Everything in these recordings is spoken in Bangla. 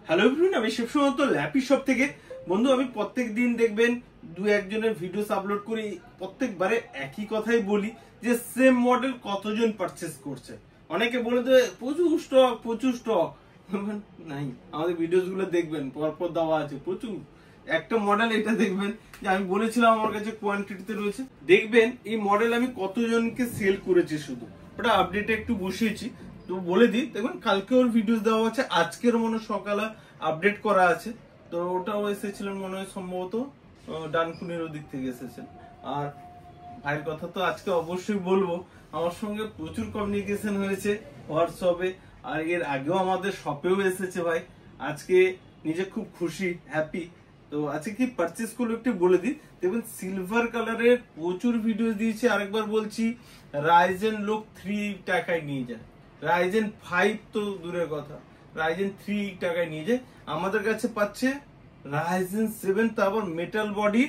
হ্যালো এভরিওয়ান, আমি শিবসমন্ত ল্যাপি শপ থেকে। বন্ধু, আমি প্রত্যেক দিন দেখবেন দু একজনের ভিডিওস আপলোড করি, প্রত্যেকবারে একই কথাই বলি যে সেম মডেল কতজন পারচেজ করছে। অনেকে বলে দেয় প্রচুর স্টক নাই। আমাদের ভিডিওস গুলো দেখবেন, পরপর দেওয়া আছে প্রচুর। একটা মডেল এটা দেখবেন যে আমি বলেছিলাম আমার কাছে কোয়ান্টিটিতে রয়েছে, দেখবেন এই মডেল আমি কতজনকে সেল করেছি, শুধু ওটা আপডেটে একটু বসিয়েছি। তো বলে দিই, দেখবেন কালকে ওর ভিডিওস দেওয়া আছে, আজকের মনে সকালে আপডেট করা আছে। তো ওটাও এসেছিলেন মনে হয় সম্ভবত ডানকুনির ওদিক থেকে এসেছেন। আর ভাইয়ের কথা তো আজকে অবশ্যই বলবো, আমার সঙ্গে প্রচুর কমিউনিকেশন হয়েছে হোয়াটসঅ্যাপে, আর এর আগেও আমাদের শপেও এসেছে ভাই। আজকে নিজে খুব খুশি, হ্যাপি। তো আজকে কি পারচেজ করলো একটু বলে দিই। দেখবেন সিলভার কালারের প্রচুর ভিডিও দিয়েছে। আরেকবার বলছি, রাইজেন লোক 3 টাকায় নিয়ে যায়, রাইজেন 5 তো দূরের কথা, রাইজেন 3 টাকায় নিয়ে যায়। আমাদের কাছে পাচ্ছে রাইজেন 7, তা আবার মেটাল বডি,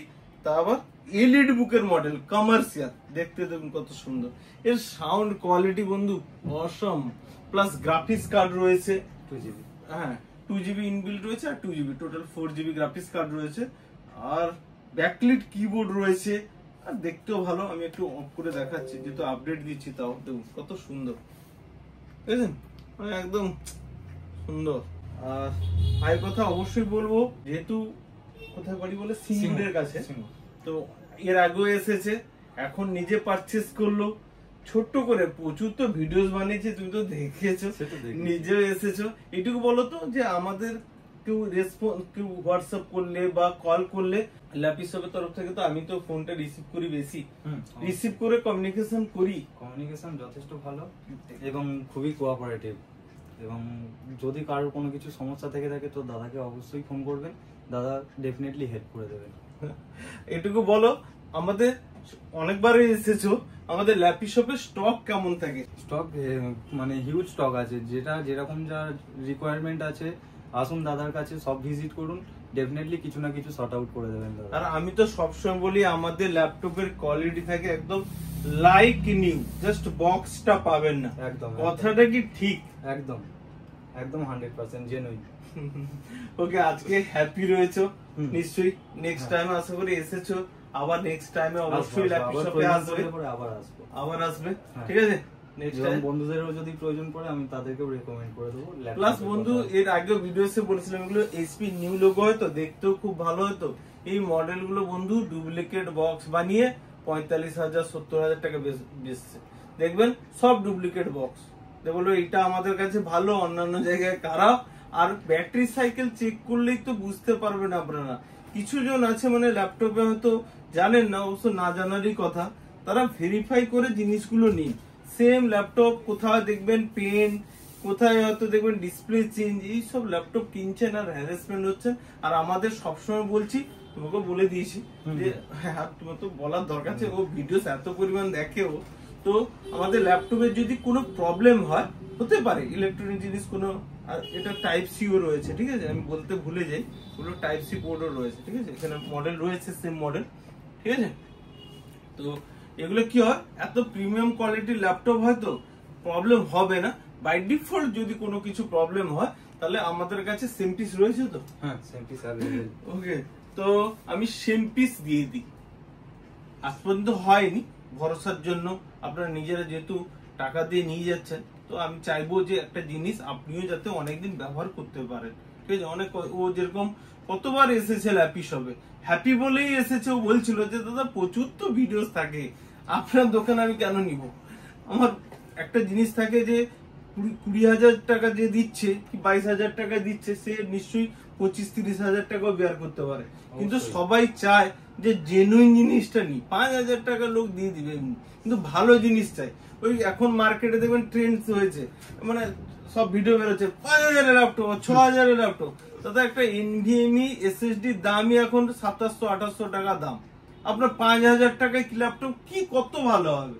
তা আবার এলইডি বুকের মডেল, কমার্শিয়াল। দেখতে দেখুন কত সুন্দর এর সাউন্ড কোয়ালিটি বন্ধু, অসম। প্লাস গ্রাফিক্স কার্ড রয়েছে 2GB, হ্যাঁ 2GB ইনবিল্ট রয়েছে, আর 2GB total 4GB graphics card রয়েছে। আর ব্যাকলিট কিবোর্ড রয়েছে, আর দেখতেও ভালো। আমি একটু অফ করে দেখাচ্ছি, যেহেতু আপডেট দিচ্ছি, তাও দেখুন কত সুন্দর, বুঝলেন, একদম সুন্দর। আর ভাইয়ের কথা অবশ্যই বলবো, যেহেতু কোথায় বাড়ি বলে সিঙ্গুরের কাছে, তো এর আগেও এসেছে, এখন নিজে পারচেজ করলো ছোট্ট করে। প্রচুর তো ভিডিওস বানিয়েছে, তুমি তো দেখেছো, নিজেও এসেছো। এটুকু বলো তো যে আমাদের কেউ হোয়াটসঅ্যাপ করলে বা কল করলে ল্যাপি শপের তরফ থেকে, তো আমি তো ফোনটা রিসিভ করি বেশি, রিসিভ করে কমিউনিকেশন করি। কমিউনিকেশন যথেষ্ট ভালো এবং খুবই কোঅপারেটিভ। এবং যদি কারোর কোনো কিছু সমস্যা থেকে থাকে তো দাদাকে অবশ্যই ফোন করবেন, দাদা ডেফিনেটলি হেল্প করে দেবেন। এটুকু বলো, আমাদের অনেকবারই এসেছো, আমাদের ল্যাপি শপের স্টক কেমন থাকে? স্টক মানে হিউজ স্টক আছে, যেটা যেরকম যা রিকোয়ারমেন্ট আছে আসুন দাদার কাছে, সব ভিজিট করুন, ডেফিনেটলি কিছু না কিছু সর্ট আউট করে দেবেন দাদা। আর আমি তো সবসময় বলি, আমাদের ল্যাপটপের কোয়ালিটি থাকে একদম লাইক নিউ, জাস্ট বক্সটা পাবেন না। একদম কথাটা কি ঠিক? একদম একদম 100% জেনুইন। ওকে, আজকে হ্যাপি রয়েছো নিশ্চয়ই। নেক্সট টাইমে আশা করি এসেছো, আবার নেক্সট টাইমে অবশ্যই ল্যাপি শপে আসবে, আবার আসবে, ঠিক আছে? বন্ধুদেরও যদি প্রয়োজন পড়ে আমি তাদেরকেও রেকমেন্ড করে দেবো। প্লাস বন্ধু, এর আগেও ভিডিওসে বলেছিলাম, এগুলো এইচপি নিউ লোগো হয়তো, দেখতেও খুব ভালো হতো। এই মডেল গুলো বন্ধু ডুপ্লিকেট বক্স বানিয়ে 45,000 70,000 টাকা বেচছে। দেখবেন সব ডুপ্লিকেট বক্স। বলো এটা আমাদের কাছে ভালো, অন্যান্য জায়গায় খারাপ। আর ব্যাটারি সাইকেল চেক করলেই তো বুঝতে পারবেন আপনারা। কিছু জন আছে মানে ল্যাপটপে হয়তো জানেন না, অবশ্য না জানারই কথা, তারা ভেরিফাই করে জিনিসগুলো নিন। সেম ল্যাপটপ কোথাও দেখবেন পেন, কোথায় হয়তো দেখবেন ডিসপ্লে চেঞ্জ, এইসব ল্যাপটপ কিনছেন আর হ্যারাসমেন্ট হচ্ছেন। আর আমাদের সবসময় বলছি, তোমাকে বলে দিয়েছি যে হ্যাঁ, তোমার তো বলার দরকার আছে, ও ভিডিওস এত পরিমাণ দেখে ও। তো আমাদের ল্যাপটপের যদি কোনো প্রবলেম হয়, হতে পারে ইলেকট্রনিক জিনিস কোনো, এটা টাইপ সিও রয়েছে, ঠিক আছে, আমি বলতে ভুলে যাই, ওগুলো টাইপ সি পোর্টও রয়েছে, ঠিক আছে, এখানে মডেল রয়েছে সেম মডেল, ঠিক আছে। তো এগুলো কি হয়, এত প্রিমিয়াম কোয়ালিটির ল্যাপটপ হয়তো প্রবলেম হবে না। বাই ডিফল্ট যদি কোনো কিছু প্রবলেম হয়, তাহলে আমাদের কাছে সেম পিস রয়েছে তো, হ্যাঁ সেম পিস अवेलेबल। ওকে, তো আমি সেম পিস দিয়ে দিই। আজ পর্যন্ত হয়নি, ভরসার জন্য আপনারা নিজেরা যেহেতু টাকা দিয়ে নিয়ে যাচ্ছেন, তো আমি চাইবো যে একটা জিনিস আপনিও যাতে অনেকদিন ব্যবহার করতে পারেন, ঠিক আছে। অনেক, ও যেরকম কতবার এসেছে ল্যাপি শপে, হ্যাপি বলেই এসেছে। ও বলছিল যে দাদা প্রচুর তো ভিডিওস থাকে, আপনার দোকানে আমি কেন নিব। আমার একটা জিনিস থাকে যে 20,000 টাকা যে দিচ্ছে কি 22,000 টাকা দিচ্ছে, সে নিশ্চয়ই 25-30,000 টাকাও বেয়ার করতে পারে। কিন্তু সবাই চায় যে জেনুইন জিনিসটা নি। 5,000 টাকা লোক দিয়ে দিবে এমনি, কিন্তু ভালো জিনিস চাই। ওই এখন মার্কেটে দেখবেন ট্রেন্ড হয়েছে, মানে সব ভিডিও বেরোচ্ছে 5,000 এর ল্যাপটপ, 6,000 এর ল্যাপটপ। তাতে একটা এনভিএমই এসএসডি দামই এখন 2700-2800 টাকা দাম। আপনার 5,000 টাকায় কি ল্যাপটপ কি কত ভালো হবে।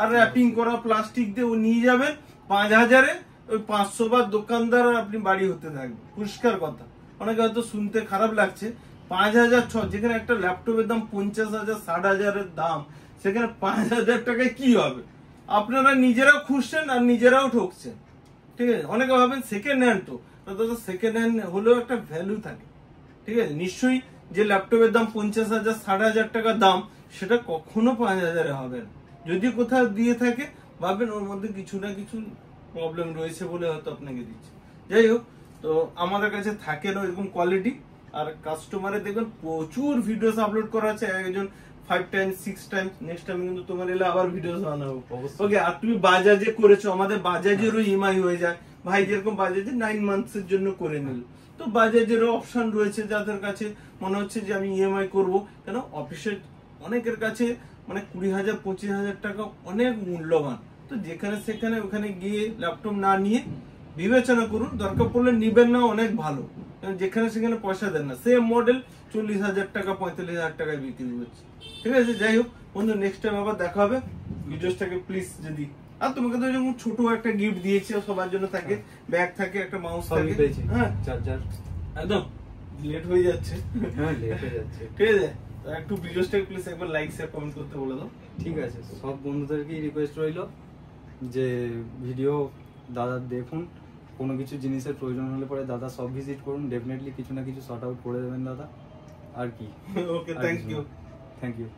আর র্যাপিং করা প্লাস্টিক দিয়ে ও নিয়ে যাবেন 5,000-এ, ওই 500 বার দোকানদার আপনি বাড়ি হতে থাকবে, পরিষ্কার কথা। অনেকে হয়তো শুনতে খারাপ লাগছে, 5,000 যেখানে একটা ল্যাপটপের দাম 50,000 60,000-এর দাম, সেখানে 5,000 টাকায় কি হবে। আপনারা নিজেরাও খুঁজছেন আর নিজেরাও ঠকছেন, ঠিক আছে। অনেকে ভাবেন সেকেন্ড হ্যান্ড, তো তো দাদা সেকেন্ড হ্যান্ড হলেও একটা ভ্যালু থাকে, ঠিক আছে? নিশ্চয়ই যে ল্যাপটপের দাম 50,000 60,000 টাকা দাম, সেটা কখনো 5,000 হবে না। যদি কোথাও দিয়ে থাকে ভাবেন ওর মধ্যে কিছু না কিছু প্রবলেম রয়েছে বলে হয়তো আপনাকে দিচ্ছে। যাই হোক, তো আমাদের কাছে থাকে না এরকম কোয়ালিটি। আর কাস্টমারে দেখবেন প্রচুর ভিডিওস আপলোড করা আছে, একজন 5 টাইমস 6 টাইমস। নেক্সট টাইম কিন্তু তোমার এলে আবার ভিডিওস বানাবো। ওকে, আর তুমি বাজাজে করেছো, আমাদের বাজাজেরও ইএমআই হয়ে যায়। ভাই যেরকম বাজাজে 9 মান্থস এর জন্য করে নিল, তো বাজাজেরও অপশন রয়েছে যাদের কাছে মনে হচ্ছে যে আমি ইএমআই করব। কেন অফিসে অনেকের কাছে মানে 20,000 25,000 টাকা অনেক মূল্যবান, তো যেখানে সেখানে ওখানে গিয়ে ল্যাপটপ না নিয়ে বিবেচনা করুন, দরকার পড়লে নিবেন না, অনেক ভালো। যেখানে সেখানে পয়সা দেন না, সেম মডেল 40,000 টাকা 45,000 টাকায় বিক্রি হচ্ছে। ঠিক আছে, যাই হোক বন্ধু, নেক্সট টাইম আবার দেখা হবে। ভিডিওসটাকে প্লিজ যদি, আর তোমাকে তো যেমন ছোট একটা গিফট দিয়েছি, সবার জন্য থাকে, ব্যাগ থাকে, একটা মাউস থাকে, হ্যাঁ চার্জার, একদম লেট হয়ে যাচ্ছে। হ্যাঁ লেট হয়ে যাচ্ছে, ঠিক আছে, একটু ভিডিওসটাকে প্লিজ একবার লাইক শেয়ার কমেন্ট করতে বলে দাও। ঠিক আছে, সব বন্ধুদেরকেই রিকোয়েস্ট রইলো যে ভিডিও দাদা দেখুন, কোনো কিছু জিনিসের প্রয়োজন হলে পরে দাদা সব ভিজিট করুন, ডেফিনেটলি কিছু না কিছু সর্ট আউট করে দেবেন দাদা। আর কি, okay, thank you. Thank you.